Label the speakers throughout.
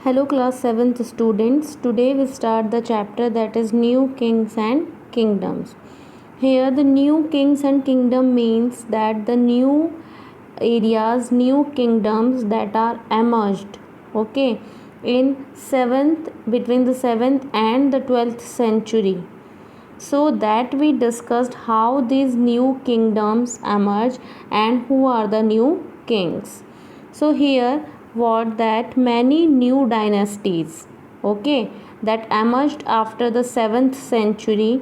Speaker 1: Hello class 7th students. Today we start the chapter that is new kings and kingdoms. Here the new kings and kingdom means that the new areas, new kingdoms that are emerged, okay, in 7th between the 7th and the 12th century. So that we discussed how these new kingdoms emerge and who are the new kings. So here what that many new dynasties, okay, that emerged after the 7th century.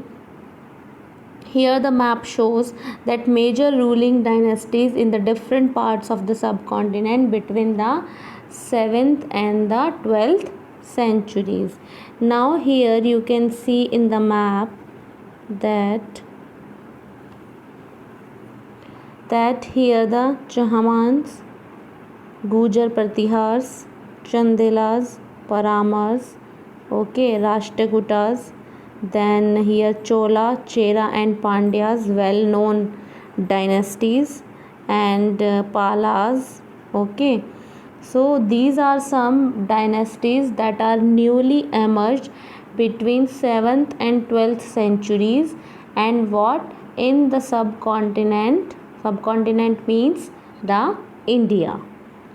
Speaker 1: Here the map shows that major ruling dynasties in the different parts of the subcontinent between the 7th and the 12th centuries. Now here you can see in the map that here the Chahmans, Gujar Pratihars, Chandelas, Paramars, okay, Rashtrakutas, then here Chola, Chera and Pandyas, well known dynasties, and Palas, okay. So these are some dynasties that are newly emerged between 7th and 12th centuries, and what in the subcontinent means the India,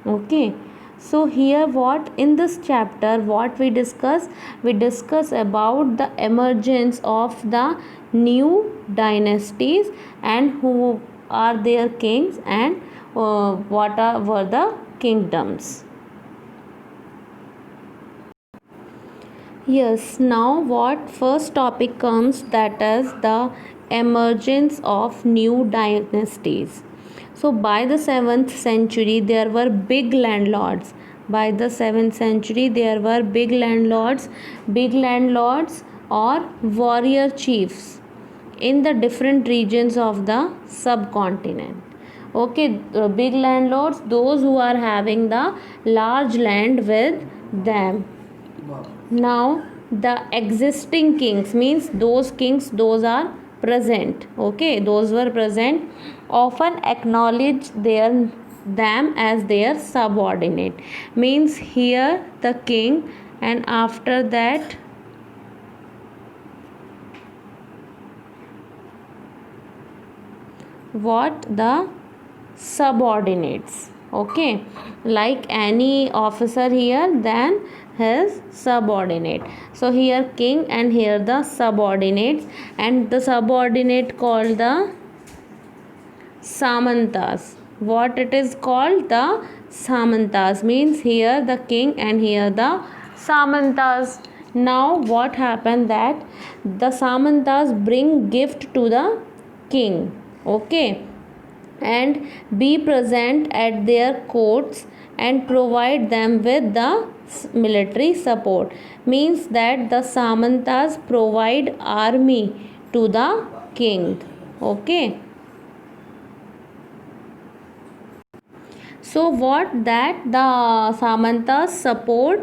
Speaker 1: okay. So here what in this chapter what we discuss about the emergence of the new dynasties and who are their kings and were the kingdoms. Yes, now what first topic comes, that is the emergence of new dynasties. So by the 7th century there were big landlords. By the 7th century there were big landlords or warrior chiefs in the different regions of the subcontinent. Okay, the big landlords, those who are having the large land with them. Now the existing kings means those are present, okay, those were present, often acknowledge them as their subordinate, means here the king and after that what the subordinates, okay, like any officer here then his subordinate. So here king and here the subordinates, and the subordinate called the samantas. What it is called? The samantas, means here the king and here the samantas. Now what happened that the samantas bring gift to the king, okay, and be present at their courts and provide them with the military support, means that the samantas provide army to the king, okay. So what that the samantas support,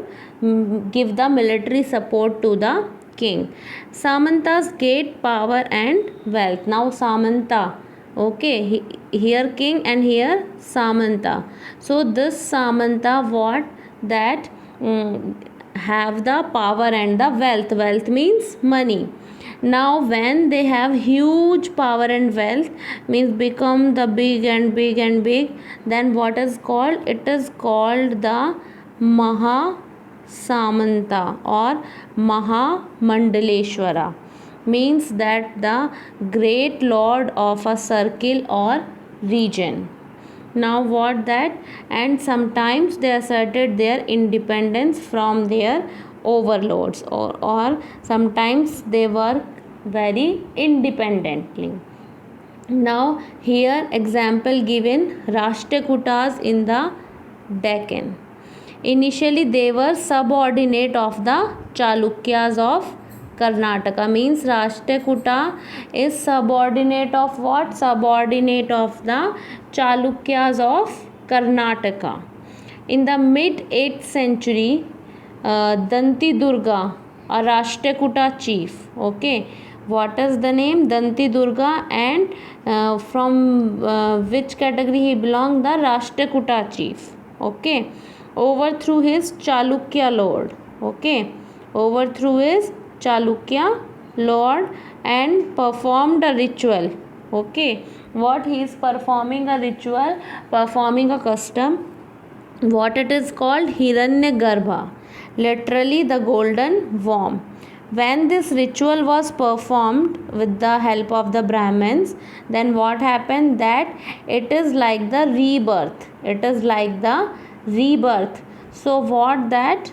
Speaker 1: give the military support to the king. Samantas get power and wealth. Now samanta, okay, here king and here samanta. So this samanta what that have the power and the wealth means money. Now when they have huge power and wealth, means become the big and big and big, then what is called, it is called the Maha Samanta or Maha Mandaleshwara, means that the great lord of a circle or region. Now what that, and sometimes they asserted their independence from their overlords, or sometimes they were very independently. Now here example given, Rashtrakutas in the Deccan. Initially they were subordinate of the Chalukyas of Karnataka, means Rashtrakuta is subordinate of what? Subordinate of the Chalukyas of Karnataka. In the mid 8th century, Danti Durga, a Rashtrakuta chief, okay. What is the name? Danti Durga, and from which category he belonged? The Rashtrakuta chief, okay. overthrew his Chalukya lord. Okay, overthrew his Chalukya lord and performed a ritual. Okay, what he is performing? A ritual, performing a custom. What it is called? Hiranyagarbha, literally the golden worm. When this ritual was performed with the help of the Brahmins, then what happened? That it is like the rebirth. It is like the rebirth. So what that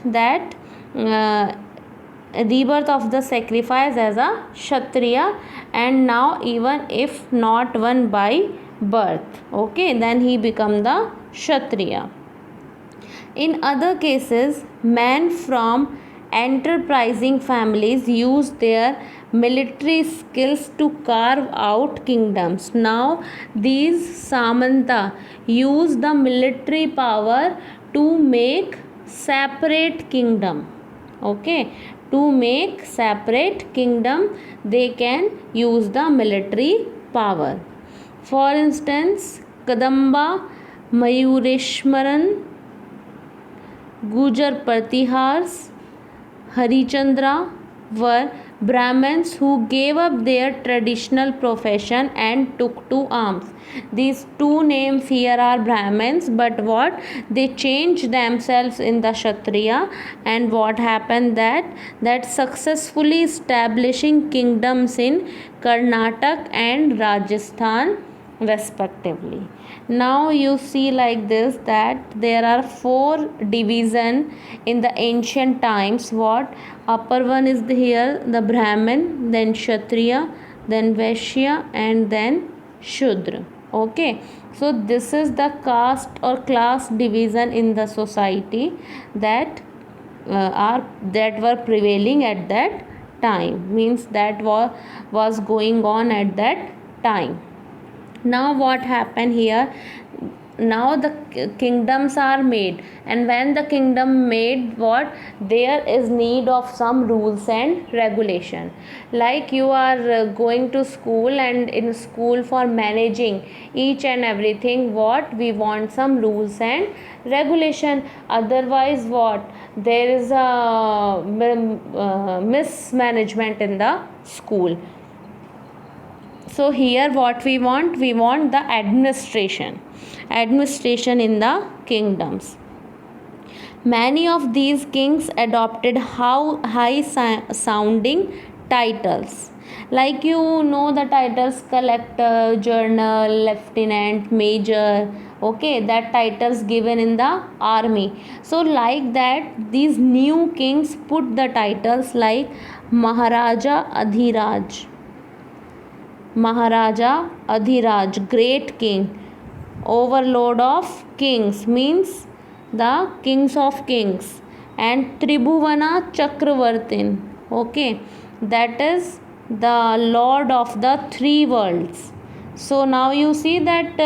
Speaker 1: rebirth of the sacrifice as a Kshatriya, and now even if not one by birth, okay, then he become the Kshatriya. In other cases, men from enterprising families use their military skills to carve out kingdoms. Now, these Samanta use the military power to make separate kingdom. Okay, to make separate kingdom, they can use the military power. For instance, Kadamba, Mayureshwaran, Gujar Pratihars, Harichandra were Brahmins who gave up their traditional profession and took to arms. These two names here are Brahmins, but what? They changed themselves in the Kshatriya, and what happened? That successfully establishing kingdoms in Karnataka and Rajasthan respectively. Now you see like this, that there are 4 division in the ancient times. What? Upper one is here the Brahmin, then Kshatriya, then Vaishya, and then Shudra. Okay, so this is the caste or class division in the society that were prevailing at that time, means that was going on at that time. Now what happened here? Now the kingdoms are made, and when the kingdom made, what? There is need of some rules and regulation. Like you are going to school, and in school for managing each and everything, what? We want some rules and regulation. Otherwise what? There is a mismanagement in the school. So here what we want the administration in the kingdoms. Many of these kings adopted high sounding titles, like you know the titles collector, general, lieutenant, major. Okay, that titles given in the army. So like that, these new kings put the titles like Maharaja Adhiraj, great king, overlord of kings, means the kings of kings, and Tribhuvana Chakravartin. Okay, that is the lord of the 3 worlds. So now you see that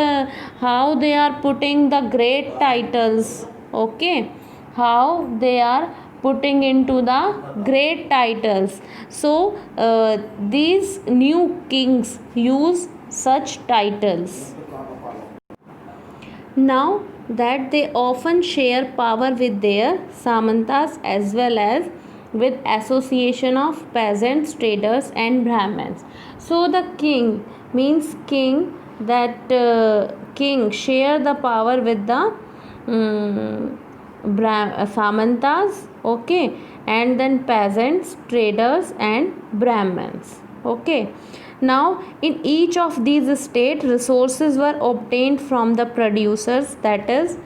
Speaker 1: how they are putting the great titles. Okay, how they are putting into the great titles. So these new kings use such titles. Now that they often share power with their Samantas as well as with association of peasants, traders, and Brahmins. So the king means king, that king share the power with the Samantas, okay, and then peasants, traders, and Brahmins. Okay, now in each of these states, resources were obtained from the producers, that is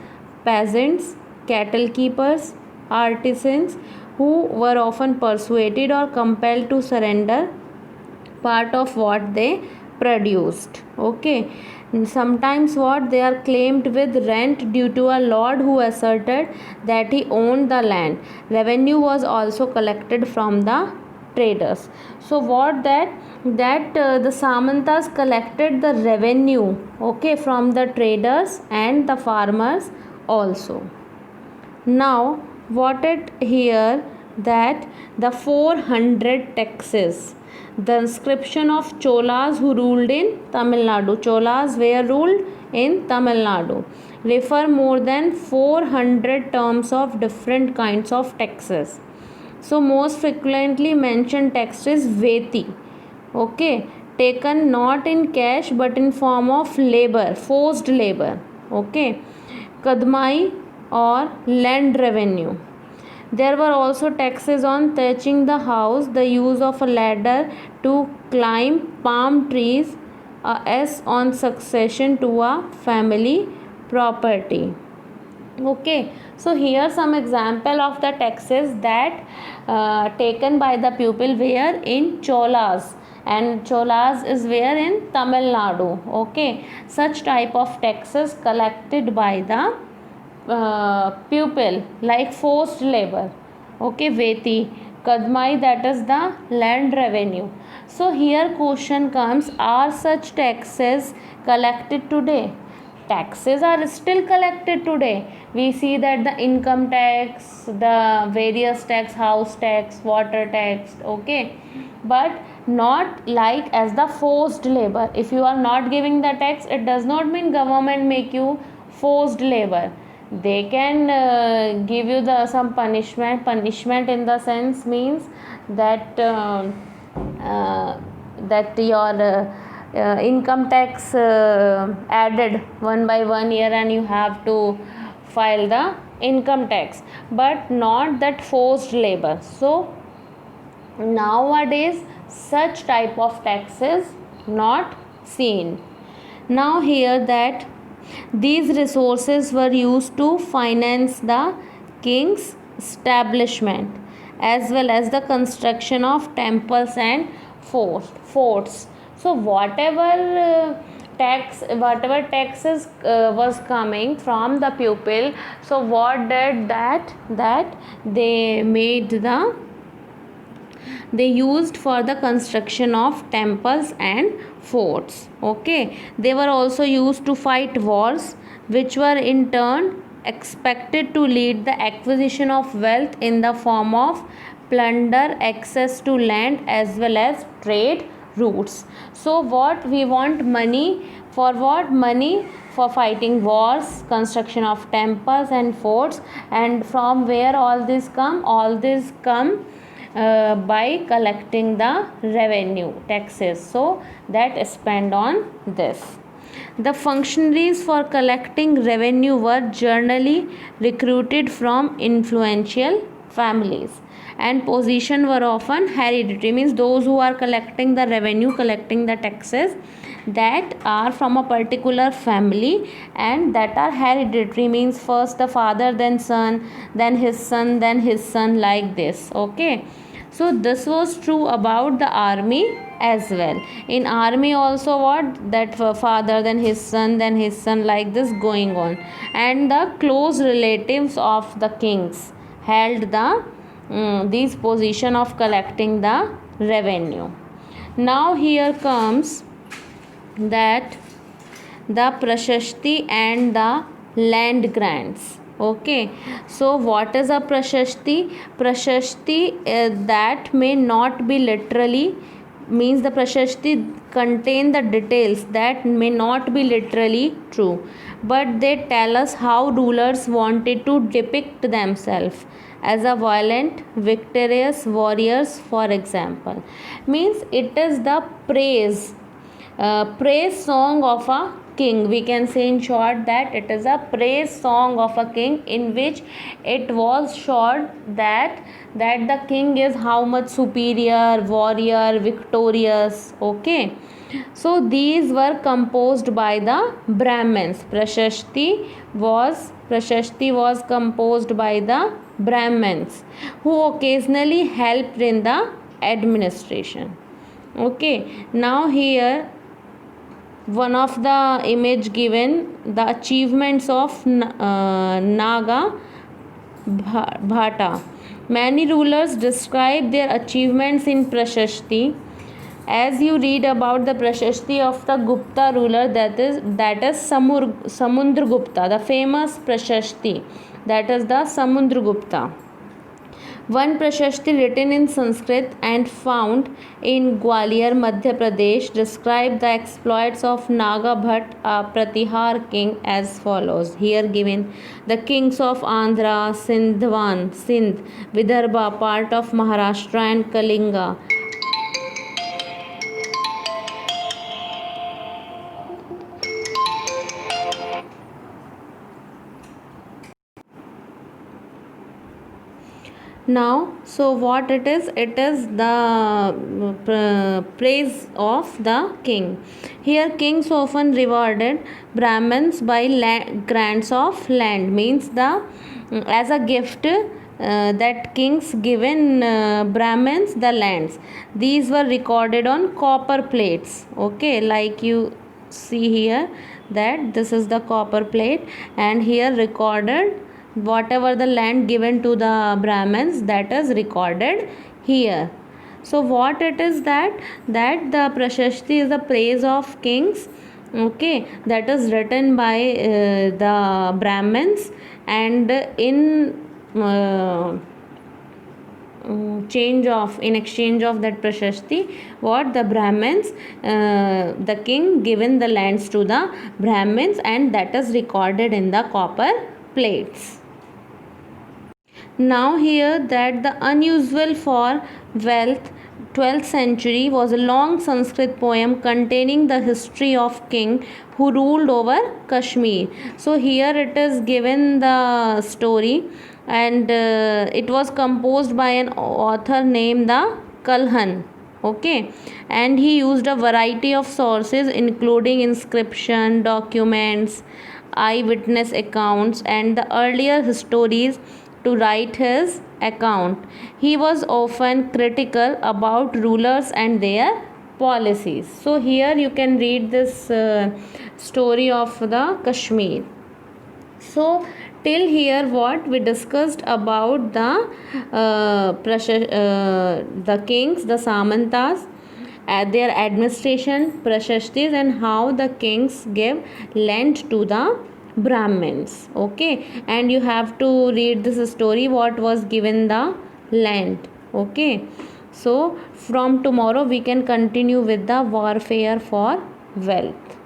Speaker 1: peasants, cattle keepers, artisans, who were often persuaded or compelled to surrender part of what they produced. Okay, sometimes what? They are claimed with rent due to a lord who asserted that he owned the land. Revenue was also collected from the traders. So what? That the Samantas collected the revenue, okay, from the traders and the farmers also. Now what it here, that the 400 taxes, the inscription of Cholas who ruled in Tamil Nadu. Cholas were ruled in Tamil Nadu, refer more than 400 terms of different kinds of taxes. So most frequently mentioned tax is Veti, okay, taken not in cash but in form of labor, forced labor, okay. Kadmai or land revenue. There were also taxes on thatching the house, the use of a ladder to climb palm trees, as on succession to a family property. Okay, so here some example of the taxes that taken by the people were in Cholas, and Cholas is where in Tamil Nadu. Okay, such type of taxes collected by the pupil like forced labor, okay, Veti, Kadmai, that is the land revenue. So here question comes, are such taxes collected today? Taxes are still collected today. We see that the income tax, the various tax, house tax, water tax, okay, but not like as the forced labor. If you are not giving the tax, it does not mean government make you forced labor. They can give you the some punishment in the sense means that that your income tax added one by 1 year and you have to file the income tax, but not that forced labor. So nowadays such type of taxes not seen. Now here that these resources were used to finance the king's establishment as well as the construction of temples and forts. So whatever taxes was coming from the pupil, so what did that they used for the construction of temples and forts, okay. They were also used to fight wars, which were in turn expected to lead the acquisition of wealth in the form of plunder, access to land as well as trade routes. So what we want money for? What money for fighting wars, construction of temples and forts. And from where all this come? All this come by collecting the revenue taxes, so that spend on this. The functionaries for collecting revenue were generally recruited from influential families, and position were often hereditary, means those who are collecting the revenue, collecting the taxes, that are from a particular family and that are hereditary, means first the father, then son, then his son, then his son, like this, okay. So this was true about the army as well. In army also what? That father, then his son, like this going on. And the close relatives of the kings held the these position of collecting the revenue. Now here comes that the prashasti and the land grants. Okay, so what is a prashasti? That may not be literally, means the prashasti contain the details that may not be literally true, but they tell us how rulers wanted to depict themselves as a violent, victorious warriors, for example. Means it is the praise song of a king. We can say in short that it is a praise song of a king, in which it was showed that the king is how much superior, warrior, victorious, okay. So these were composed by the Brahmins. Prashasti was composed by the Brahmins, who occasionally helped in the administration, okay. Now here one of the image given, the achievements of Naga Bhata. Many rulers describe their achievements in prashasti. As you read about the prashasti of the Gupta ruler, that is Samundragupta, the famous prashasti, that is the Samundragupta. One Prashasti written in Sanskrit and found in Gwalior, Madhya Pradesh, described the exploits of Naga Bhatt, a Pratihar king, as follows. Here given the kings of Andhra, Sindhwan, Sindh, Vidarbha, part of Maharashtra, and Kalinga. Now, so what it is the praise of the king. Here kings often rewarded Brahmins by grants of land, means the as a gift that kings given Brahmins the lands. These were recorded on copper plates, okay, like you see here, that this is the copper plate, and here recorded whatever the land given to the Brahmins, that is recorded here. So what it is, that the Prashasti is the praise of kings, okay, that is written by the Brahmins, and in in exchange of that Prashasti, what the Brahmins, the king given the lands to the Brahmins, and that is recorded in the copper plates. Now here that the unusual for wealth, 12th century, was a long Sanskrit poem containing the history of king who ruled over Kashmir. So here it is given the story, and it was composed by an author named the Kalhan, okay, and he used a variety of sources including inscription, documents, eyewitness accounts, and the earlier histories to write his account. He was often critical about rulers and their policies. So here you can read this story of the Kashmir. So till here what we discussed about the kings, the Samantas, their administration, Prashastis, and how the kings give land to the Brahmins, okay, and you have to read this story what was given the land, okay. So from tomorrow we can continue with the warfare for wealth.